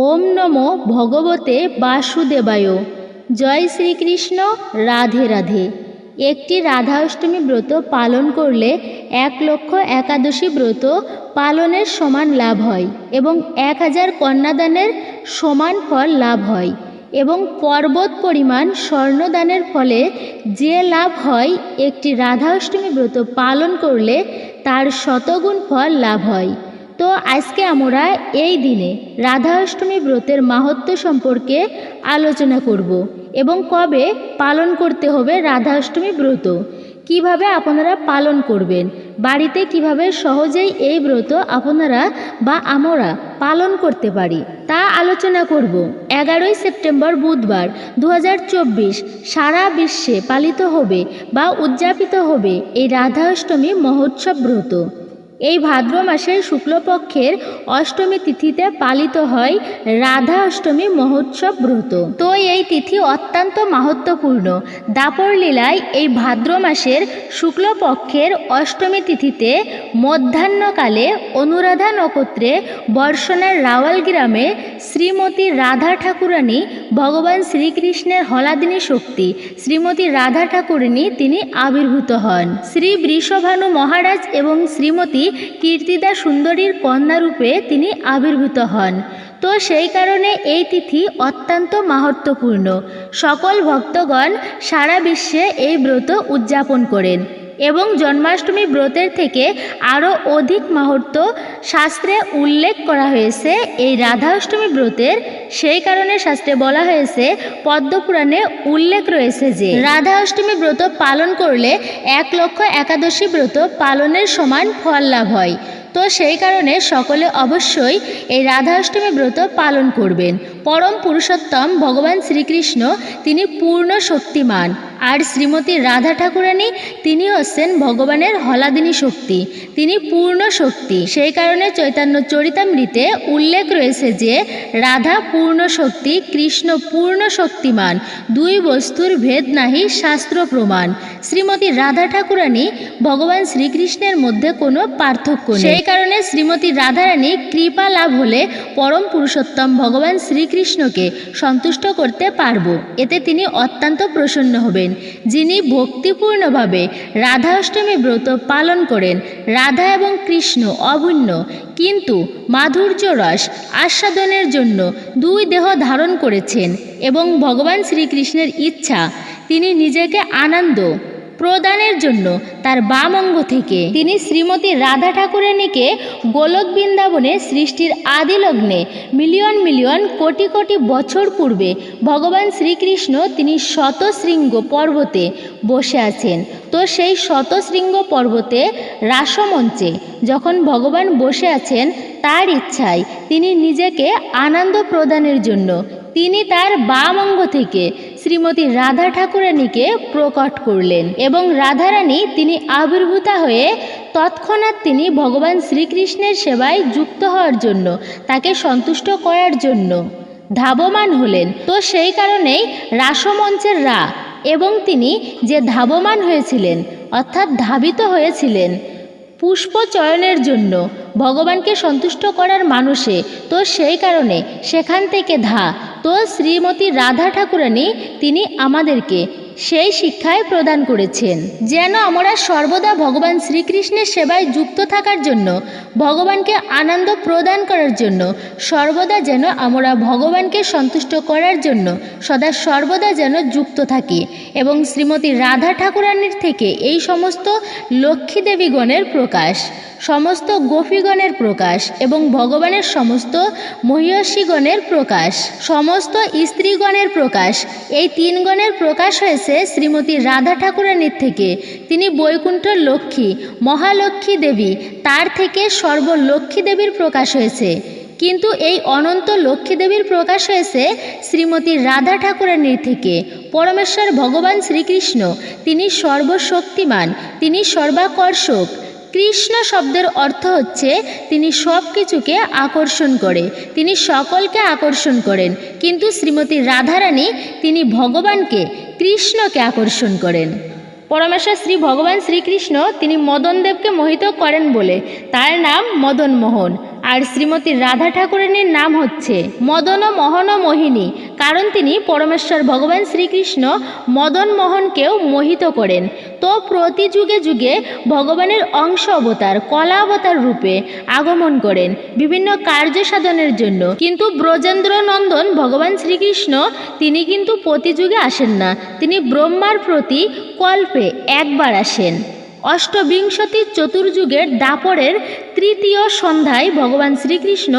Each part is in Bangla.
ওম নমো ভগবতে বাসুদেবায়। জয় শ্রীকৃষ্ণ। রাধে রাধে। একটি রাধা অষ্টমী ব্রত পালন করলে 1,00,000 একাদশী ব্রত পালনের সমান লাভ হয় এবং 1000 কন্যাদানের সমান ফল লাভ হয় এবং পর্বত পরিমাণ স্বর্ণদানের ফলে যে লাভ হয় একটি রাধা অষ্টমী ব্রত পালন করলে তার শতগুণ ফল লাভ হয়। তো আজকে আমরা এই দিনে রাধা অষ্টমী ব্রতের মাহাত্ম্য সম্পর্কে আলোচনা করব এবং কবে পালন করতে হবে রাধা অষ্টমী ব্রত, কিভাবে আপনারা পালন করবেন, বাড়িতে কিভাবে সহজেই এই ব্রত আপনারা বা আমরা পালন করতে পারি তা আলোচনা করব। 11ই সেপ্টেম্বর বুধবার 2024 সারা বিশ্বে পালিত হবে বা উদযাপিত হবে এই রাধা অষ্টমী মহোৎসব ব্রত। এই ভাদ্র মাসের শুক্লপক্ষের অষ্টমী তিথিতে পালিত হয় রাধা অষ্টমী মহোৎসব ব্রত। তো এই তিথি অত্যন্ত মাহাত্ম্যপূর্ণ। দাপর লীলায় এই ভাদ্র মাসের শুক্লপক্ষের অষ্টমী তিথিতে মধ্যাহ্নকালে অনুরাধা নক্ষত্রে বর্ষণার রাওয়াল গ্রামে শ্রীমতী রাধা ঠাকুরানী ভগবান শ্রীকৃষ্ণের হলাদিনী শক্তি শ্রীমতী রাধা ঠাকুরানী তিনি আবির্ভূত হন। শ্রী বৃষভানু মহারাজ এবং শ্রীমতী কীর্তিদা সুন্দরীর কন্যারূপে তিনি আবির্ভূত হন। তো সেই কারণে এই তিথি অত্যন্ত মাহাত্ম্যপূর্ণ। সকল ভক্তগণ সারা বিশ্বে এই ব্রত উদযাপন করেন এবং জন্মাষ্টমী ব্রতের থেকে আরও অধিক মাহাত্ম্য শাস্ত্রে উল্লেখ করা হয়েছে এই রাধা অষ্টমী ব্রতের। সেই কারণে শাস্ত্রে বলা হয়েছে, পদ্মপুরাণে উল্লেখ রয়েছে যে রাধা অষ্টমী ব্রত পালন করলে 1,00,000 একাদশী ব্রত পালনের সমান ফল লাভ হয়। তো সেই কারণে সকলে অবশ্যই এই রাধা অষ্টমী ব্রত পালন করবেন। পরম পুরুষোত্তম ভগবান শ্রীকৃষ্ণ তিনি পূর্ণ শক্তিমান, আর শ্রীমতী রাধা ঠাকুরানী তিনি হচ্ছেন ভগবানের হলাদিনী শক্তি, তিনি পূর্ণ শক্তি। সেই কারণে চৈতন্য চরিতামৃতে উল্লেখ রয়েছে যে রাধা পূর্ণ শক্তি, কৃষ্ণ পূর্ণ শক্তিমান, দুই বস্তুর ভেদ নাহি শাস্ত্র প্রমাণ। শ্রীমতী রাধা ঠাকুরানী ভগবান শ্রীকৃষ্ণের মধ্যে কোনো পার্থক্য নেই। সেই কারণে শ্রীমতী রাধারানী কৃপা লাভ হলে পরম পুরুষোত্তম ভগবান শ্রীকৃষ্ণকে সন্তুষ্ট করতে পারব, এতে তিনি অত্যন্ত প্রসন্ন হবেন। যিনি ভক্তিপূর্ণভাবে রাধা অষ্টমী ব্রত পালন করেন, রাধা এবং কৃষ্ণ অভিন্ন কিন্তু মাধুর্য রস আস্বাদনের জন্য দুই দেহ ধারণ করেছেন এবং ভগবান শ্রীকৃষ্ণের ইচ্ছা তিনি নিজেকে আনন্দ প্রদানের জন্য তার বাম অঙ্গ থেকে তিনি শ্রীমতী রাধা ঠাকুরানীকে গোলক বৃন্দাবনে সৃষ্টির আদি লগ্নে মিলিয়ন মিলিয়ন কোটি কোটি বছর পূর্বে ভগবান শ্রীকৃষ্ণ তিনি শতশৃঙ্গ পর্বতে বসে আছেন। তো সেই শতশৃঙ্গ পর্বতে রাসমঞ্চে যখন ভগবান বসে আছেন, তার ইচ্ছায় তিনি নিজেকে আনন্দ প্রদানের জন্য তিনি তার বাম অঙ্গ থেকে শ্রীমতী রাধা ঠাকুরানীকে প্রকট করলেন এবং রাধারানী তিনি আবির্ভূতা হয়ে তৎক্ষণাৎ তিনি ভগবান শ্রীকৃষ্ণের সেবায় যুক্ত হওয়ার জন্য, তাকে সন্তুষ্ট করার জন্য ধাবমান হলেন। তো সেই কারণেই রাসমঞ্চের রা এবং তিনি যে ধাবমান হয়েছিলেন অর্থাৎ ধাবিত হয়েছিলেন পুষ্প চয়নের জন্য ভগবানকে সন্তুষ্ট করার মানুষে, তো সেই কারণে সেখান থেকে ধা। তো শ্রীমতী রাধা ঠাকুরানী তিনি আমাদেরকে সেই শিক্ষায় প্রদান করেছেন যেন আমরা সর্বদা ভগবান শ্রীকৃষ্ণের সেবায় যুক্ত থাকার জন্য, ভগবানকে আনন্দ প্রদান করার জন্য, সর্বদা যেন আমরা ভগবানকে সন্তুষ্ট করার জন্য সদা সর্বদা যেন যুক্ত থাকি। এবং শ্রীমতী রাধা ঠাকুরানীর থেকে এই সমস্ত লক্ষ্মী দেবীগণের প্রকাশ, সমস্ত গোপীগণের প্রকাশ এবং ভগবানের সমস্ত মহিষীগণের প্রকাশ, সমস্ত স্ত্রীগণের প্রকাশ, এই তিন গণের প্রকাশ হয়েছে শ্রীমতী রাধা ঠাকুরানীর থেকে। তিনি বৈকুণ্ঠ লক্ষ্মী মহালক্ষ্মী দেবী, তার থেকে সর্বলক্ষ্মী দেবীর প্রকাশ হয়েছে। কিন্তু এই অনন্ত লক্ষ্মী দেবীর প্রকাশ হয়েছে শ্রীমতী রাধা ঠাকুরানীর থেকে। পরমেশ্বর ভগবান শ্রীকৃষ্ণ তিনি সর্বশক্তিমান, তিনি সর্বাকর্ষক। কৃষ্ণ শব্দের অর্থ হচ্ছে তিনি সব কিছুকে আকর্ষণ করে, তিনি সকলকে আকর্ষণ করেন। কিন্তু শ্রীমতী রাধারানী তিনি ভগবানকে, কৃষ্ণকে আকর্ষণ করেন। পরমেশ্বর শ্রী ভগবান শ্রীকৃষ্ণ তিনি মদনদেবকে মোহিত করেন বলে তার নাম মদন মোহন। আর শ্রীমতী রাধা ঠাকুরানীর নাম হচ্ছে মদন মোহন মোহিনী, কারণ তিনি পরমেশ্বর ভগবান শ্রীকৃষ্ণ মদন মোহনকেও মোহিত করেন। তো প্রতি যুগে যুগে ভগবানের অংশ অবতার কলা অবতার রূপে আগমন করেন বিভিন্ন কার্য সাধনের জন্য। কিন্তু ব্রজেন্দ্র নন্দন ভগবান শ্রীকৃষ্ণ তিনি কিন্তু প্রতি যুগে আসেন না, তিনি ব্রহ্মার প্রতি কল্পে একবার আসেন। অষ্টবিংশতি চতুর্যুগের দাপরের তৃতীয় সন্ধ্যায় ভগবান শ্রীকৃষ্ণ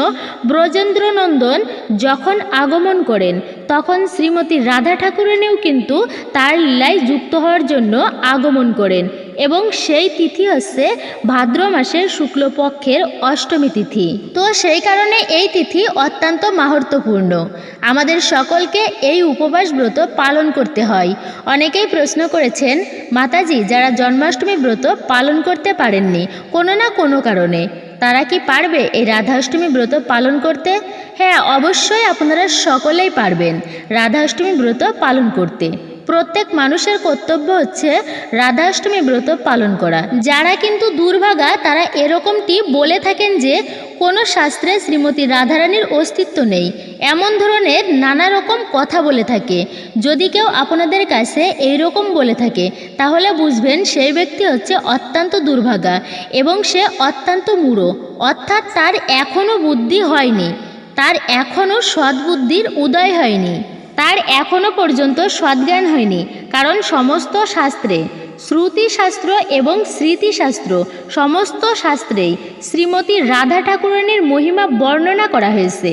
ব্রজেন্দ্রনন্দন যখন আগমন করেন, তখন শ্রীমতী রাধা ঠাকুরানীও কিন্তু তার লীলায় যুক্ত হওয়ার জন্য আগমন করেন, এবং সেই তিথি হচ্ছে ভাদ্র মাসের শুক্লপক্ষের অষ্টমী তিথি। তো সেই কারণে এই তিথি অত্যন্ত মাহাত্ম্যপূর্ণ। আমাদের সকলকে এই উপবাস ব্রত পালন করতে হয়। অনেকেই প্রশ্ন করেছেন, মাতাজি যারা জন্মাষ্টমী ব্রত পালন করতে পারেননি কোনো না কোনো কারণে, তারা কি পারবে এই রাধাষ্টমী ব্রত পালন করতে? হ্যাঁ, অবশ্যই আপনারা সকলেই পারবেন রাধাষ্টমী ব্রত পালন করতে। প্রত্যেক মানুষের কর্তব্য হচ্ছে রাধাষ্টমী ব্রত পালন করা। যারা কিন্তু দুর্ভাগা তারা এরকমটি বলে থাকেন যে কোনো শাস্ত্রে শ্রীমতী রাধারানীর অস্তিত্ব নেই, এমন ধরনের নানা রকম কথা বলে থাকে। যদি কেউ আপনাদের কাছে এইরকম বলে থাকে তাহলে বুঝবেন সেই ব্যক্তি হচ্ছে অত্যন্ত দুর্ভাগা এবং সে অত্যন্ত মূঢ়, অর্থাৎ তার এখনও বুদ্ধি হয়নি, তার এখনও সদ্বুদ্ধির উদয় হয়নি, তার এখনও পর্যন্ত সদ্জ্ঞান হয়নি। কারণ সমস্ত শাস্ত্রে, শ্রুতিশাস্ত্র এবং স্মৃতিশাস্ত্র সমস্ত শাস্ত্রেই শ্রীমতী রাধা ঠাকুরানীর মহিমা বর্ণনা করা হয়েছে,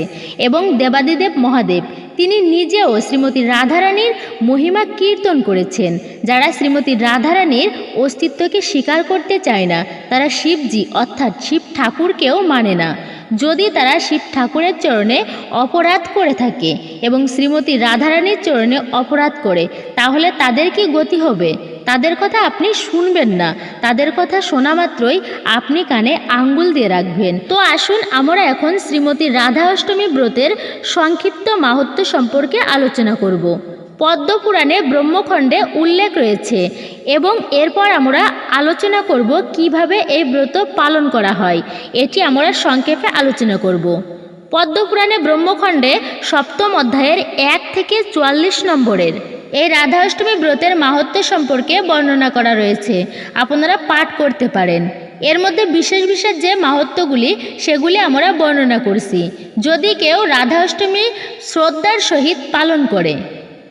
এবং দেবাদিদেব মহাদেব তিনি নিজেও শ্রীমতী রাধারানীর মহিমা কীর্তন করেছেন। যারা শ্রীমতী রাধারানীর অস্তিত্বকে স্বীকার করতে চায় না তারা শিবজি অর্থাৎ শিব ঠাকুরকেও মানে না। যদি তারা শিব ঠাকুরের চরণে অপরাধ করে থাকে এবং শ্রীমতী রাধারানীর চরণে অপরাধ করে, তাহলে তাদের কি গতি হবে? তাদের কথা আপনি শুনবেন না, তাদের কথা শোনা মাত্রই আপনি কানে আঙ্গুল দিয়ে রাখবেন। তো আসুন আমরা এখন শ্রীমতী রাধা অষ্টমী ব্রতের সংক্ষিপ্ত মাহাত্ম্য সম্পর্কে আলোচনা করব। পদ্মপুরাণে ব্রহ্মখণ্ডে উল্লেখ রয়েছে, এবং এরপর আমরা আলোচনা করব কিভাবে এই ব্রত পালন করা হয়, এটি আমরা সংক্ষেপে আলোচনা করব। পদ্মপুরাণে ব্রহ্মখণ্ডে সপ্তম অধ্যায়ের 1 থেকে 44 নম্বরের এই রাধা অষ্টমী ব্রতের মাহাত্ম্য সম্পর্কে বর্ণনা করা রয়েছে, আপনারা পাঠ করতে পারেন। এর মধ্যে বিশেষ বিশেষ যে মাহাত্ম্যগুলি সেগুলি আমরা বর্ণনা করছি। যদি কেউ রাধা অষ্টমী শ্রদ্ধার সহিত পালন করে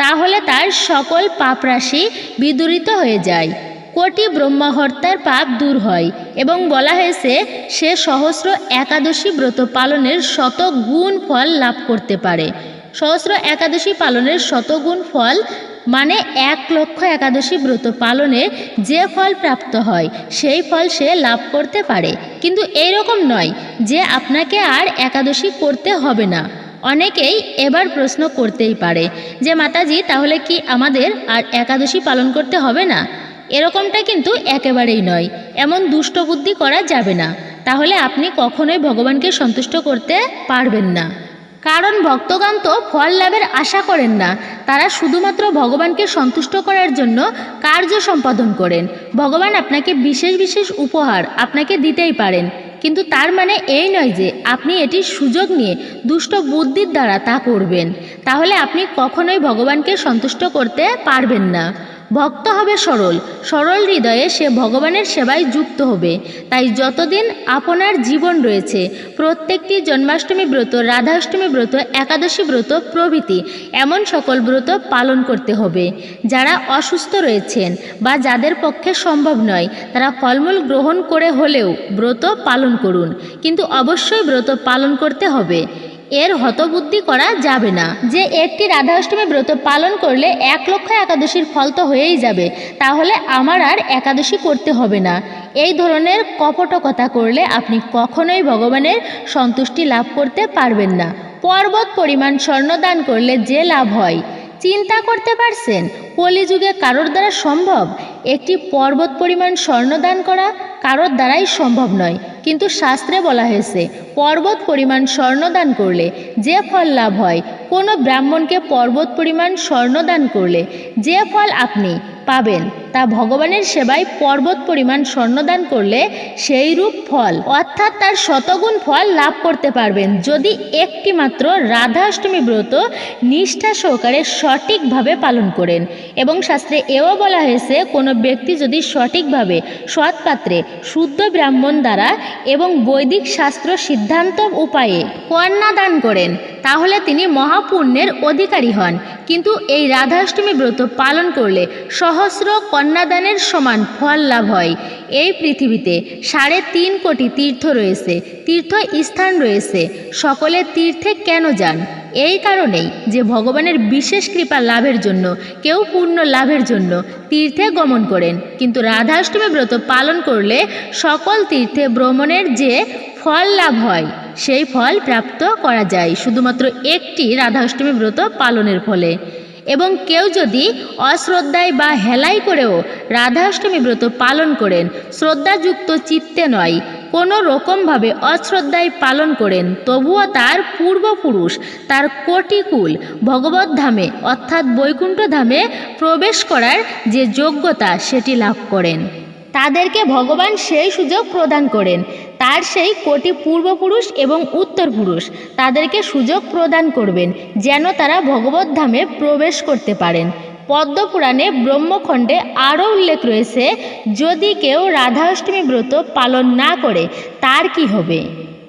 তাহলে তার সকল পাপরাশি বিদূরিত হয়ে যায়, কোটি ব্রহ্মহত্যার পাপ দূর হয়, এবং বলা হয়েছে সে সহস্র একাদশী ব্রত পালনের শতগুণ ফল লাভ করতে পারে। সহস্র একাদশী পালনের শতগুণ ফল মানে 1 লক্ষ একাদশী ব্রত পালনে যে ফল প্রাপ্ত হয় সেই ফল সে লাভ করতে পারে। কিন্তু এইরকম নয় যে আপনাকে আর একাদশী করতে হবে না। অনেকেই এবার প্রশ্ন করতেই পারে যে মাতাজি তাহলে কি আমাদের আর একাদশী পালন করতে হবে না? এরকমটা কিন্তু একেবারেই নয়, এমন দুষ্ট বুদ্ধি করা যাবে না, তাহলে আপনি কখনোই ভগবানকে সন্তুষ্ট করতে পারবেন না। কারণ ভক্তগণ তো ফল লাভের আশা করেন না, তারা শুধুমাত্র ভগবানকে সন্তুষ্ট করার জন্য কার্য সম্পাদন করেন। ভগবান আপনাকে বিশেষ বিশেষ উপহার আপনাকে দিতেই পারেন, কিন্তু তার মানে এই নয় যে আপনি এটির সুযোগ নিয়ে দুষ্ট বুদ্ধির দ্বারা তা করবেন, তাহলে আপনি কখনোই ভগবানকে সন্তুষ্ট করতে পারবেন না। ভক্ত হবে সরল, সরল হৃদয়ে সে ভগবানের সেবায় যুক্ত হবে। তাই যতদিন আপনার জীবন রয়েছে প্রত্যেকটি জন্মাষ্টমী ব্রত, রাধাষ্টমী ব্রত, একাদশী ব্রত প্রভৃতি এমন সকল ব্রত পালন করতে হবে। যারা অসুস্থ রয়েছেন বা যাদের পক্ষে সম্ভব নয় তারা ফলমূল গ্রহণ করে হলেও ব্রত পালন করুন, কিন্তু অবশ্যই ব্রত পালন করতে হবে। এর হতবুদ্ধি করা যাবে না যে একটি রাধা অষ্টমী ব্রত পালন করলে 1 লক্ষ একাদশীর ফল তো হয়েই যাবে, তাহলে আমার আর একাদশী করতে হবে না। এই ধরনের কপটকতা করলে আপনি কখনোই ভগবানের সন্তুষ্টি লাভ করতে পারবেন না। পর্বত পরিমাণ স্বর্ণ দান করলে যে লাভ হয় চিন্তা করতে পারছেন? কলিযুগে কারোর দ্বারা সম্ভব? একটি পর্বত পরিমাণ স্বর্ণ দান করা কারোর দ্বারাই সম্ভব নয়, কিন্তু শাস্ত্রে বলা হয়েছে পর্বত পরিমাণ স্বর্ণ দান করলে যে ফল লাভ হয়, কোনো ব্রাহ্মণকে পর্বত পরিমাণ স্বর্ণ দান করলে যে ফল আপনি পাবেন তা ভগবানের সেবায় পর্বত পরিমাণ স্বর্ণদান করলে সেই রূপ ফল অর্থাৎ তার শতগুণ ফল লাভ করতে পারবেন যদি একটি মাত্র রাধা অষ্টমী ব্রত নিষ্ঠা সহকারে সঠিকভাবে পালন করেন। এবং শাস্ত্রে এও বলা হয়েছে কোনো ব্যক্তি যদি সঠিকভাবে সৎ পাত্রে শুদ্ধ ব্রাহ্মণ দ্বারা এবং বৈদিক শাস্ত্র সিদ্ধান্ত উপায়ে কন্যা দান করেন তাহলে তিনি মহাপুণ্যের অধিকারী হন। কিন্তু এই রাধাষ্টমী ব্রত পালন করলে সহস্র কন্যাদানের সমান ফল লাভ হয়। এই পৃথিবীতে 3.5 কোটি তীর্থ রয়েছে, তীর্থ স্থান রয়েছে। সকলে তীর্থে কেন যান? এই কারণেই যে ভগবানের বিশেষ কৃপা লাভের জন্য, কেউ পুণ্য লাভের জন্য তীর্থে গমন করেন। কিন্তু রাধাষ্টমী ব্রত পালন করলে সকল তীর্থে ভ্রমণের যে ফল লাভ হয় সেই ফল প্রাপ্ত করা যায় শুধুমাত্র একটি রাধাষ্টমী ব্রত পালনের ফলে। এবং কেউ যদি অশ্রদ্ধায় বা হেলাই করেও রাধাষ্টমী ব্রত পালন করেন, শ্রদ্ধাযুক্ত চিত্তে নয়, কোনো রকমভাবে অশ্রদ্ধায় পালন করেন, তবুও তার পূর্বপুরুষ তার কোটিকুল ভগবত ধামে অর্থাৎ বৈকুণ্ঠ ধামে প্রবেশ করার যে যোগ্যতা সেটি লাভ করেন। তাদেরকে ভগবান সেই সুযোগ প্রদান করেন। তার সেই কোটি পূর্বপুরুষ এবং উত্তর পুরুষ তাদেরকে সুযোগ প্রদান করবেন যেন তারা ভগবত ধামে প্রবেশ করতে পারেন। পদ্মপুরাণে ব্রহ্মখণ্ডে আরও উল্লেখ রয়েছে, যদি কেউ রাধা অষ্টমী ব্রত পালন না করে তার কি হবে?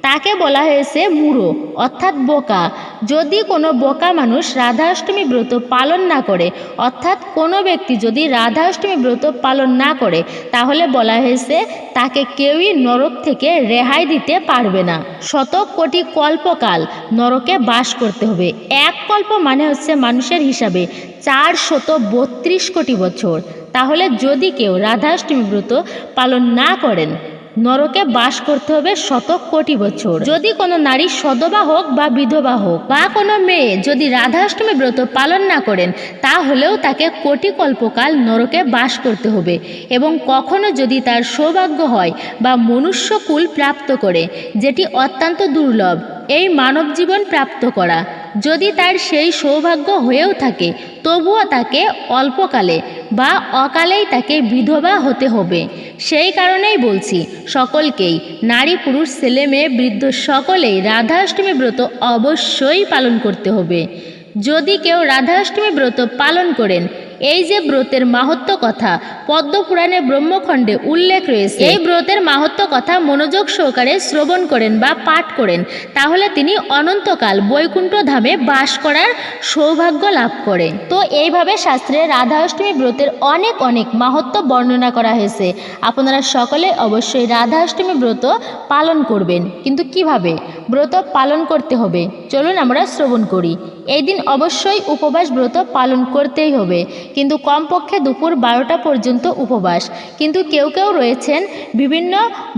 তাকে বলা হয়েছে মূঢ় অর্থাৎ বোকা। যদি কোনো বোকা মানুষ রাধা অষ্টমী ব্রত পালন না করে, অর্থাৎ কোনো ব্যক্তি যদি রাধা অষ্টমী ব্রত পালন না করে, তাহলে বলা হয়েছে তাকে কেউই নরক থেকে রেহাই দিতে পারবে না। শত কোটি কল্পকাল নরকে বাস করতে হবে। এক কল্প মানে হচ্ছে মানুষের হিসাবে 432 কোটি বছর। তাহলে যদি কেউ রাধা অষ্টমী ব্রত পালন না করেন, নরকে বাস করতে হবে শত কোটি বছর। যদি কোনো নারী সধবা হোক বা বিধবা হোক বা কোনো মেয়ে যদি রাধাষ্টমী ব্রত পালন না করেন, তাহলেও তাকে কোটি কল্পকাল নরকে বাস করতে হবে। এবং কখনো যদি তার সৌভাগ্য হয় বা মনুষ্যকুল প্রাপ্ত করে, যেটি অত্যন্ত দুর্লভ এই মানব জীবন প্রাপ্ত করা, যদি তার সেই সৌভাগ্য হয়েও থাকে, তবুও তাকে অল্পকালে বা অকালেই তাকে বিধবা হতে হবে। সেই কারণেই বলছি সকলকেই, নারী পুরুষ ছেলে মেয়ে বৃদ্ধ সকলেই রাধাষ্টমী ব্রত অবশ্যই পালন করতে হবে। যদি কেউ রাধাষ্টমী ব্রত পালন করেন, এই যে ব্রতের মাহাত্ম্য কথা পদ্মপুরাণে ব্রহ্মখণ্ডে উল্লেখ রয়েছে, এই ব্রতের মাহাত্ম্য কথা মনোযোগ সহকারে শ্রবণ করেন বা পাঠ করেন, তাহলে তিনি অনন্তকাল বৈকুণ্ঠ ধামে বাস করার সৌভাগ্য লাভ করে। তো এইভাবে শাস্ত্রে রাধা অষ্টমী ব্রতের অনেক অনেক মাহাত্ম্য বর্ণনা করা হয়েছে। আপনারা সকলে অবশ্যই রাধা অষ্টমী ব্রত পালন করবেন। কিন্তু কিভাবে ব্রত পালন করতে হবে চলুন আমরা শ্রবণ করি। এই দিন অবশ্যই উপবাস ব্রত পালন করতেই হবে, কিন্তু কমপক্ষে দুপুর 12টা পর্যন্ত উপবাস। কিন্তু কেউ কেউ রয়েছেন বিভিন্ন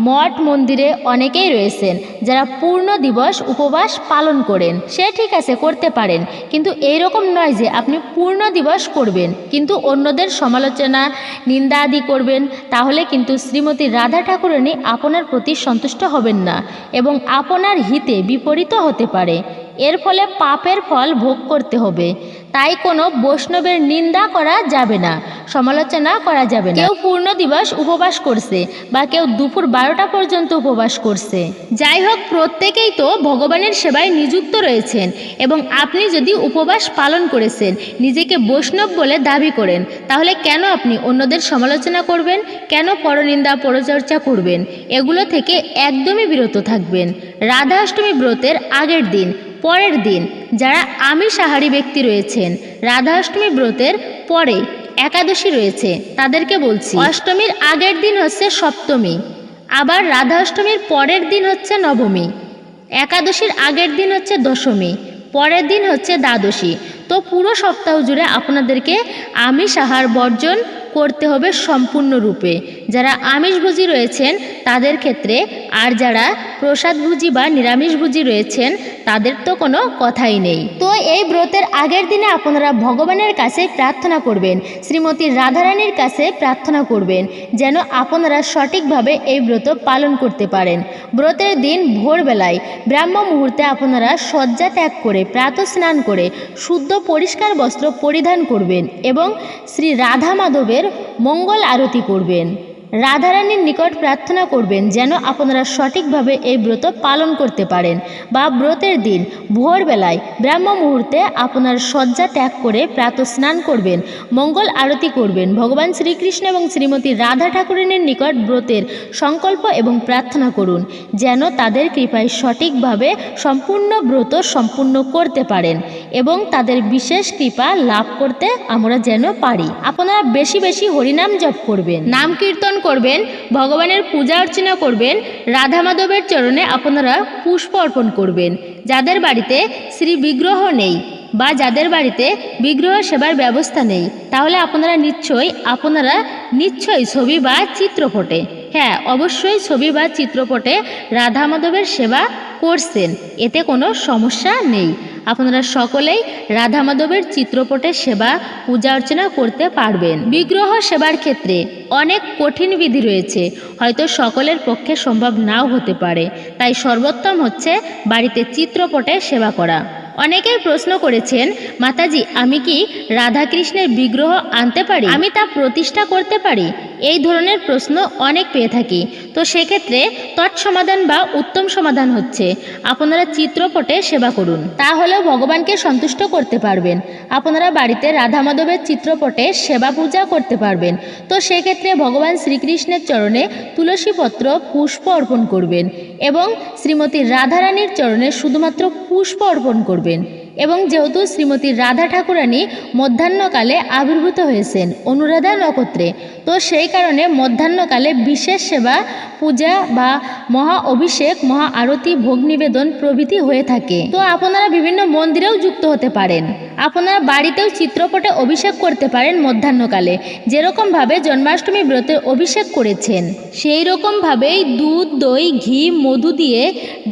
মঠ মন্দিরে, অনেকেই রয়েছেন যারা পূর্ণ দিবস উপবাস পালন করেন। সে ঠিক আছে, করতে পারেন, কিন্তু এই রকম নয় যে আপনি পূর্ণ দিবস করবেন কিন্তু অন্যদের সমালোচনা নিন্দা আদি করবেন। তাহলে কিন্তু শ্রীমতী রাধা ঠাকুরানী আপনার প্রতি সন্তুষ্ট হবেন না এবং আপনার হিতে বিপরীত হতে পারে। এর ফলে পাপের ফল ভোগ করতে হবে। তাই কোনো বৈষ্ণবের নিন্দা করা যাবে না, সমালোচনা করা যাবে না। কেউ পূর্ণ দিবস উপবাস করছে বা কেউ দুপুর 12টা পর্যন্ত উপবাস করছে, যাই হোক প্রত্যেকেই তো ভগবানের সেবায় নিযুক্ত রয়েছেন। এবং আপনি যদি উপবাস পালন করেছেন, নিজেকে বৈষ্ণব বলে দাবি করেন, তাহলে কেন আপনি অন্যদের সমালোচনা করবেন? কেন পরনিন্দা পরচর্চা করবেন? এগুলো থেকে একদমই বিরত থাকবেন। রাধা অষ্টমী ব্রতের আগের দিন, পরের দিন যারা আমিষাহারী ব্যক্তি রয়েছেন, রাধা অষ্টমী ব্রতের পরে একাদশী রয়েছে, তাদেরকে বলছি অষ্টমীর আগের দিন হচ্ছে সপ্তমী, আবার রাধা অষ্টমীর পরের দিন হচ্ছে নবমী, একাদশীর আগের দিন হচ্ছে দশমী, পরের দিন হচ্ছে দ্বাদশী। তো পুরো সপ্তাহ জুড়ে আপনাদেরকে আমিষ আহার বর্জন করতে হবে সম্পূর্ণরূপে। যারা আমিষভোজী রয়েছেন তাদের ক্ষেত্রে আর যারা প্রসাদভোজী বা নিরামিষভোজী রয়েছেন তাদের তো কোনো কথাই নেই। তো এই ব্রতের আগের দিনে আপনারা ভগবানের কাছে প্রার্থনা করবেন, শ্রীমতী রাধারানীর কাছে প্রার্থনা করবেন যেন আপনারা সঠিকভাবে এই ব্রত পালন করতে পারেন। ব্রতের দিন ভোরবেলায় ব্রাহ্ম মুহূর্তে আপনারা শয্যা ত্যাগ করে প্রাতঃ স্নান করে শুদ্ধ পরিষ্কার বস্ত্র পরিধান করবেন এবং শ্রী রাধা মাধবের মঙ্গল আরতি করবেন। রাধারানীর নিকট প্রার্থনা করবেন যেন আপনারা সঠিকভাবে এই ব্রত পালন করতে পারেন। বা ব্রতের দিন ভোরবেলায় ব্রাহ্ম মুহূর্তে আপনার শয্যা ত্যাগ করে প্রাতঃ স্নান করবেন, মঙ্গল আরতি করবেন, ভগবান শ্রীকৃষ্ণ এবং শ্রীমতী রাধা ঠাকুরানীর নিকট ব্রতের সংকল্প এবং প্রার্থনা করুন যেন তাদের কৃপায় সঠিকভাবে সম্পূর্ণ ব্রত সম্পূর্ণ করতে পারেন এবং তাদের বিশেষ কৃপা লাভ করতে আমরা যেন পারি। আপনারা বেশি বেশি হরিনাম জপ করবেন, নাম কীর্তন করবেন, ভগবানের পূজা অর্চনা করবেন, রাধা মাধবের চরণে আপনারা পুষ্প অর্পণ করবেন। যাদের বাড়িতে শ্রী বিগ্রহ নেই বা যাদের বাড়িতে বিগ্রহ সেবার ব্যবস্থা নেই তাহলে আপনারা নিশ্চয়ই ছবি বা চিত্রপটে, হ্যাঁ অবশ্যই ছবি বা চিত্রপটে রাধা মাধবের সেবা করছেন, এতে কোনো সমস্যা নেই। আপনারা সকলেই রাধা মাধবের চিত্রপটের সেবা পূজা অর্চনা করতে পারবেন। বিগ্রহ সেবার ক্ষেত্রে অনেক কঠিন বিধি রয়েছে, হয়তো সকলের পক্ষে সম্ভব নাও হতে পারে, তাই সর্বোত্তম হচ্ছে বাড়িতে চিত্রপটে সেবা করা। অনেকেই প্রশ্ন করেছেন, মাতাজি আমি কি রাধাকৃষ্ণের বিগ্রহ আনতে পারি, আমি তা প্রতিষ্ঠা করতে পারি? এই ধরনের প্রশ্ন অনেক পেয়ে থাকি। তো সেক্ষেত্রে তৎসমাধান বা উত্তম সমাধান হচ্ছে আপনারা চিত্রপটে সেবা করুন, তাহলেও ভগবানকে সন্তুষ্ট করতে পারবেন। আপনারা বাড়িতে রাধা মাধবের চিত্রপটে সেবা পূজা করতে পারবেন। তো সেক্ষেত্রে ভগবান শ্রীকৃষ্ণের চরণে তুলসীপত্র পুষ্প অর্পণ করবেন এবং শ্রীমতী রাধারানীর চরণে শুধুমাত্র পুষ্প অর্পণ করবেন। এবং যেহেতু শ্রীমতী রাধা ঠাকুরানী মধ্যাহ্নকালে আবির্ভূত হয়েছেন অনুরাধা নক্ষত্রে, তো সেই কারণে মধ্যাহ্নকালে বিশেষ সেবা পূজা বা মহা অভিষেক, মহা আরতি, ভোগ নিবেদন প্রভৃতি হয়ে থাকে। তো আপনারা বিভিন্ন মন্দিরেও যুক্ত হতে পারেন, আপনারা বাড়িতেও চিত্রপটে অভিষেক করতে পারেন মধ্যাহ্নকালে। যেরকমভাবে জন্মাষ্টমী ব্রতে অভিষেক করেছেন সেই রকমভাবেই দুধ, দই, ঘি, মধু দিয়ে,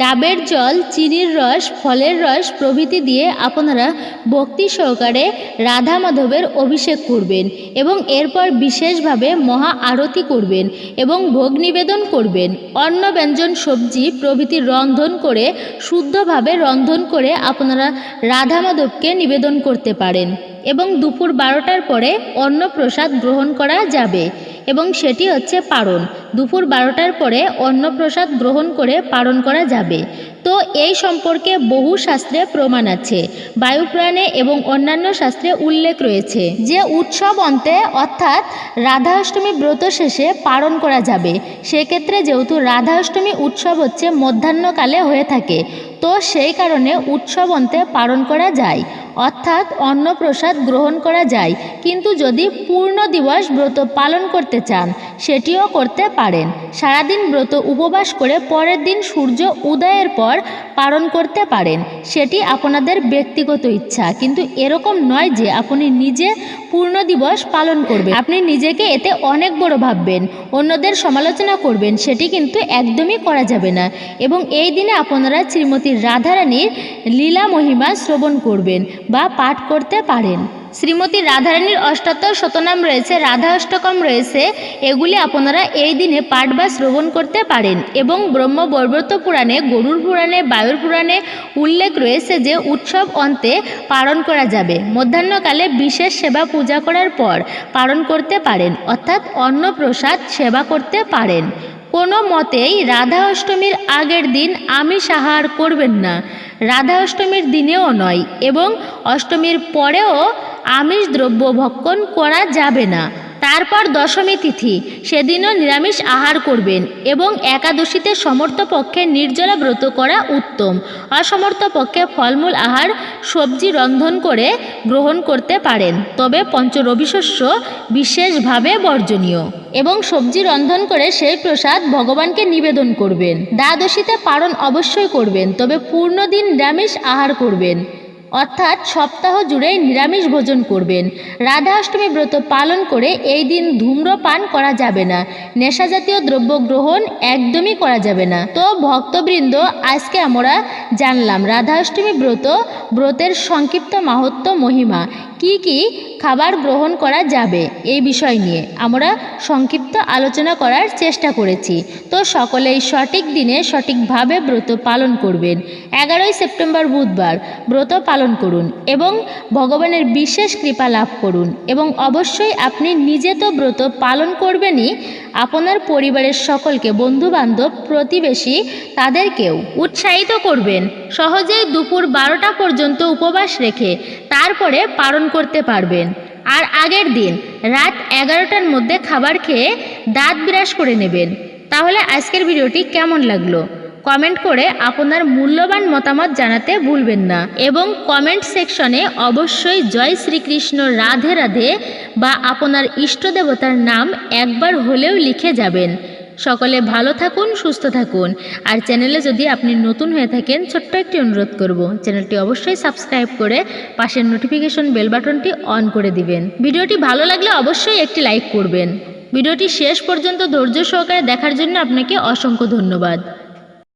ডাবের জল, চিনির রস, ফলের রস প্রভৃতি দিয়ে আপনারা ভক্তি সহকারে রাধা মাধবের অভিষেক করবেন এবং এরপর বিশেষভাবে মহা আরতি করবেন এবং ভোগ নিবেদন করবেন। অন্ন ব্যঞ্জন সবজি প্রভৃতি রন্ধন করে শুদ্ধভাবে রন্ধন করে আপনারা রাধা মাধবকে নিবেদন করতে পারেন এবং দুপুর 12টার পরে অন্নপ্রসাদ গ্রহণ করা যাবে এবং সেটি হচ্ছে পারণ। দুপুর 12টার পরে অন্নপ্রসাদ গ্রহণ করে পারণ করা যাবে। তো এই সম্পর্কে বহু শাস্ত্রে প্রমাণ আছে, বায়ুপুরাণে এবং অন্যান্য শাস্ত্রে উল্লেখ রয়েছে যে উৎসব অন্তে অর্থাৎ রাধা অষ্টমী ব্রত শেষে পারণ করা যাবে। সেক্ষেত্রে যেহেতু রাধা অষ্টমী উৎসব হচ্ছে মধ্যাহ্নকালে হয়ে থাকে, তো সেই কারণে উৎসব অন্তে পারণ করা যায় অর্থাৎ অন্নপ্রসাদ গ্রহণ করা যায়। কিন্তু যদি পূর্ণ দিবস ব্রত পালন করতে চান সেটিও করতে পারেন। সারাদিন ব্রত উপবাস করে পরের দিন সূর্য উদয়ের পর পালন করতে পারেন, সেটি আপনাদের ব্যক্তিগত ইচ্ছা। কিন্তু এরকম নয় যে আপনি নিজে পূর্ণ দিবস পালন করবেন, আপনি নিজেকে এতে অনেক বড় ভাববেন, অন্যদের সমালোচনা করবেন, সেটি কিন্তু একদমই করা যাবে না। এবং এই দিনে আপনারা শ্রীমতী রাধারানীর লীলা মহিমা শ্রবণ করবেন বা পাঠ করতে পারেন। শ্রীমতী রাধারানীর অষ্টাত্তর শতনাম রয়েছে, রাধা অষ্টকম রয়েছে, এগুলি আপনারা এই দিনে পাঠ বা শ্রবণ করতে পারেন। এবং ব্রহ্ম বৈবর্ত পুরাণে, গরুড় পুরাণে, বায়ুর পুরাণে উল্লেখ রয়েছে যে উৎসব অন্তে পালন করা যাবে। মধ্যাহ্নকালে বিশেষ সেবা পূজা করার পর পালন করতে পারেন অর্থাৎ অন্নপ্রসাদ সেবা করতে পারেন। কোনো মতেই রাধা অষ্টমীর আগের দিন আমিষ আহার করবেন না, রাধা অষ্টমীর দিনেও নয় এবং অষ্টমীর পরেও আমিষ দ্রব্য ভক্ষণ করা যাবে না। তারপর দশমী তিথি, সেদিনও নিরামিষ আহার করবেন এবং একাদশীতে সমর্থ পক্ষে নির্জলা ব্রত করা উত্তম। অসমর্থ পক্ষে ফলমূল আহার, সবজি রন্ধন করে গ্রহণ করতে পারেন, তবে পঞ্চরবিশস্য বিশেষভাবে বর্জনীয় এবং সবজি রন্ধন করে সেই প্রসাদ ভগবানকে নিবেদন করবেন। দ্বাদশীতে পারণ অবশ্যই করবেন, তবে পূর্ণ দিন নিরামিষ আহার করবেন। অর্থাৎ সপ্তাহ জুড়ে নিরামিষ ভোজন করবেন। রাধা অষ্টমী ব্রত পালন করে এই দিন ধূম্রপান করা যাবে না, নেশাজাতীয় দ্রব্য গ্রহণ একদমই করা যাবে না। তো ভক্তবৃন্দ, আজকে আমরা জানলাম রাধা অষ্টমী ব্রতের সংক্ষিপ্ত মাহাত্ম্য, মহিমা, কি কি খাবার গ্রহণ করা যাবে এই বিষয় নিয়ে আমরা সংক্ষিপ্ত আলোচনা করার চেষ্টা করেছি। তো সকলেই সঠিক দিনে সঠিকভাবে ব্রত পালন করবেন। 11ই সেপ্টেম্বর বুধবার ব্রত পালন করুন এবং ভগবানের বিশেষ কৃপা লাভ করুন। এবং অবশ্যই আপনি নিজে তো ব্রত পালন করবেনই, আপনার পরিবারের সকলকে, বন্ধুবান্ধব, প্রতিবেশী, তাদেরকেও উৎসাহিত করবেন। সহজেই দুপুর 12টা পর্যন্ত উপবাস রেখে তারপরে পালন করতে পারবেন। আর আগের দিন রাত 11টার মধ্যে খাবার খেয়ে দাঁত ব্রাশ করে নেবেন। তাহলে আজকের ভিডিওটি কেমন লাগলো কমেন্ট করে আপনার মূল্যবান মতামত জানাতে ভুলবেন না। এবং কমেন্ট সেকশনে অবশ্যই জয় শ্রীকৃষ্ণ, রাধে রাধে বা আপনার ইষ্ট দেবতার নাম একবার হলেও লিখে যাবেন। সকলে ভালো থাকুন, সুস্থ থাকুন। আর চ্যানেলে যদি আপনি নতুন হয়ে থাকেন, ছোট্ট একটি অনুরোধ করব, চ্যানেলটি অবশ্যই সাবস্ক্রাইব করে পাশের নোটিফিকেশন বেল বাটনটি অন করে দিবেন। ভিডিওটি ভালো লাগলে অবশ্যই একটি লাইক করবেন। ভিডিওটি শেষ পর্যন্ত ধৈর্য সহকারে দেখার জন্য আপনাকে অসংখ্য ধন্যবাদ।